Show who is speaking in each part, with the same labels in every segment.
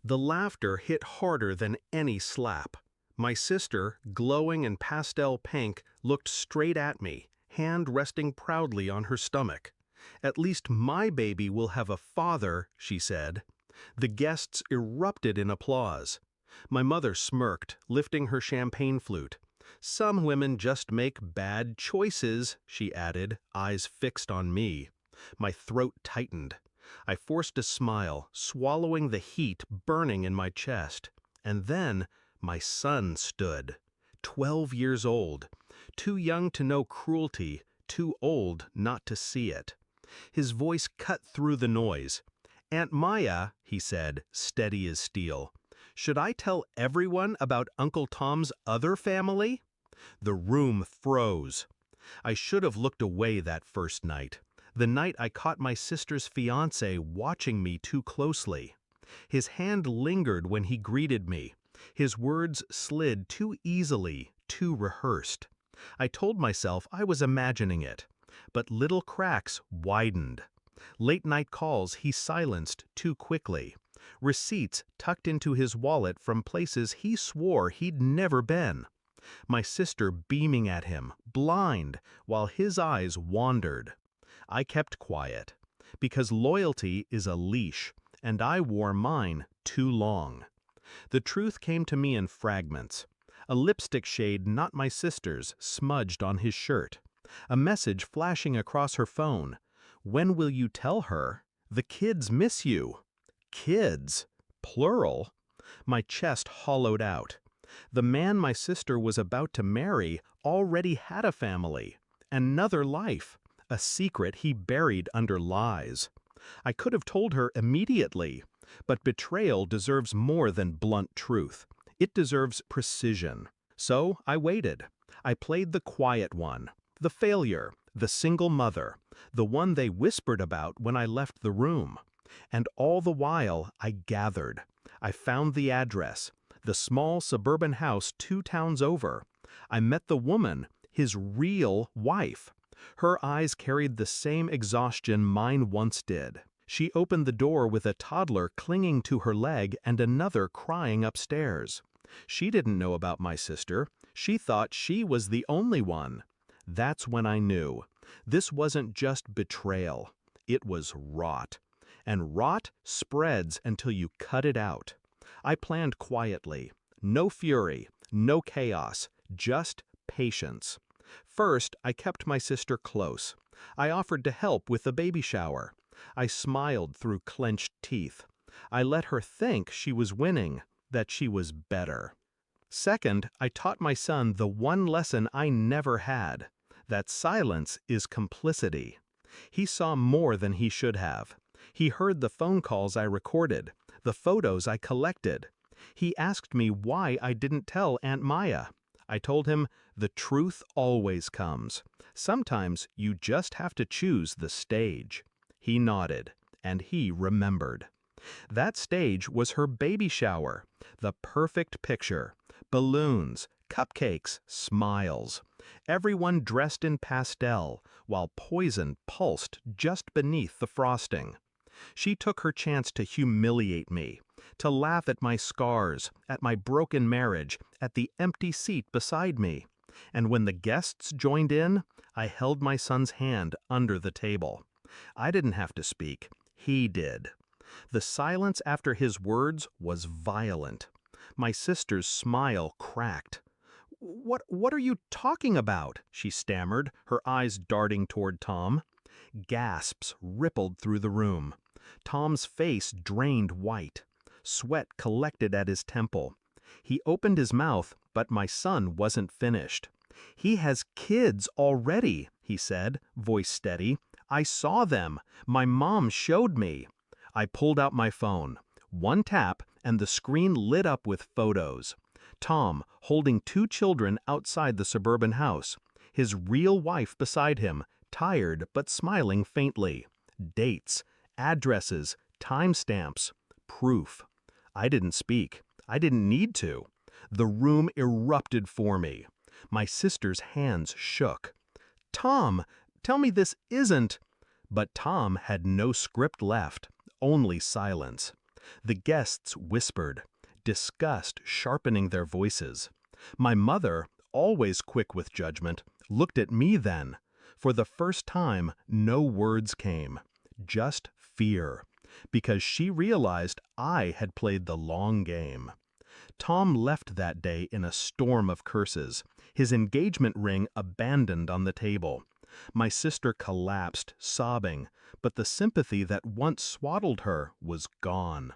Speaker 1: The laughter hit harder than any slap. My sister, glowing in pastel pink, looked straight at me, hand resting proudly on her stomach. "At least my baby will have a father," she said. The guests erupted in applause. My mother smirked, lifting her champagne flute. "Some women just make bad choices," she added, eyes fixed on me. My throat tightened. I forced a smile, swallowing the heat burning in my chest. And then my son stood. 12 years old. Too young to know cruelty, too old not to see it. His voice cut through the noise. "Aunt Maya," he said, steady as steel, "should I tell everyone about Uncle Tom's other family?" The room froze. I should have looked away that first night. The night I caught my sister's fiancé watching me too closely. His hand lingered when he greeted me. His words slid too easily, too rehearsed. I told myself I was imagining it, but little cracks widened. Late-night calls he silenced too quickly. Receipts tucked into his wallet from places he swore he'd never been. My sister beaming at him, blind, while his eyes wandered. I kept quiet, because loyalty is a leash, and I wore mine too long. The truth came to me in fragments. A lipstick shade not my sister's smudged on his shirt. A message flashing across her phone. "When will you tell her? The kids miss you." Kids? Plural? My chest hollowed out. The man my sister was about to marry already had a family, another life, a secret he buried under lies. I could have told her immediately, but betrayal deserves more than blunt truth. It deserves precision. So I waited. I played the quiet one, the failure, the single mother, the one they whispered about when I left the room. And all the while I gathered. I found the address, the small suburban house 2 towns over. I met the woman, his real wife. Her eyes carried the same exhaustion mine once did. She opened the door with a toddler clinging to her leg and another crying upstairs. She didn't know about my sister. She thought she was the only one. That's when I knew. This wasn't just betrayal. It was rot. And rot spreads until you cut it out. I planned quietly. No fury, no chaos, just patience. First, I kept my sister close. I offered to help with the baby shower. I smiled through clenched teeth. I let her think she was winning, that she was better. Second, I taught my son the one lesson I never had, that silence is complicity. He saw more than he should have. He heard the phone calls I recorded, the photos I collected. He asked me why I didn't tell Aunt Maya. I told him, the truth always comes. Sometimes you just have to choose the stage. He nodded, and he remembered. That stage was her baby shower, the perfect picture. Balloons, cupcakes, smiles. Everyone dressed in pastel, while poison pulsed just beneath the frosting. She took her chance to humiliate me, to laugh at my scars, at my broken marriage, at the empty seat beside me. And when the guests joined in, I held my son's hand under the table. I didn't have to speak. He did. The silence after his words was violent. My sister's smile cracked. What are you talking about?" she stammered, her eyes darting toward Tom. Gasps rippled through the room. Tom's face drained white. Sweat collected at his temple. He opened his mouth, but my son wasn't finished. "He has kids already," he said, voice steady. "I saw them. My mom showed me." I pulled out my phone. One tap, and the screen lit up with photos. Tom holding 2 children outside the suburban house. His real wife beside him, tired but smiling faintly. Dates, addresses, timestamps, proof. I didn't speak. I didn't need to. The room erupted for me. My sister's hands shook. "Tom, tell me this isn't—" But Tom had no script left, only silence. The guests whispered, disgust sharpening their voices. My mother, always quick with judgment, looked at me then. For the first time, no words came, just fear, because she realized I had played the long game. Tom left that day in a storm of curses, his engagement ring abandoned on the table. My sister collapsed, sobbing, but the sympathy that once swaddled her was gone.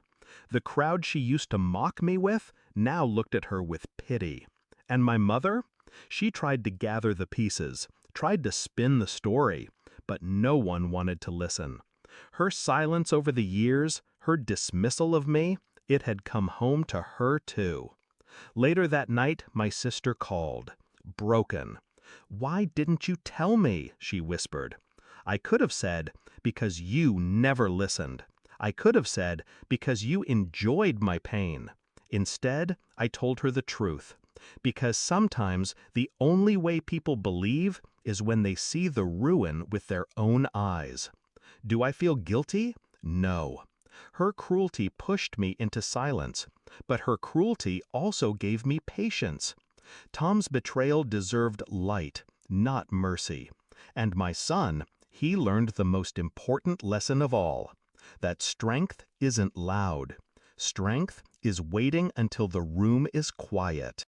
Speaker 1: The crowd she used to mock me with now looked at her with pity. And my mother? She tried to gather the pieces, tried to spin the story, but no one wanted to listen. Her silence over the years, her dismissal of me, it had come home to her too. Later that night, my sister called, broken. "Why didn't you tell me?" she whispered. I could have said, "Because you never listened." I could have said, "Because you enjoyed my pain." Instead, I told her the truth. Because sometimes the only way people believe is when they see the ruin with their own eyes. Do I feel guilty? No. Her cruelty pushed me into silence, but her cruelty also gave me patience. Tom's betrayal deserved light, not mercy. And my son, he learned the most important lesson of all, that strength isn't loud. Strength is waiting until the room is quiet.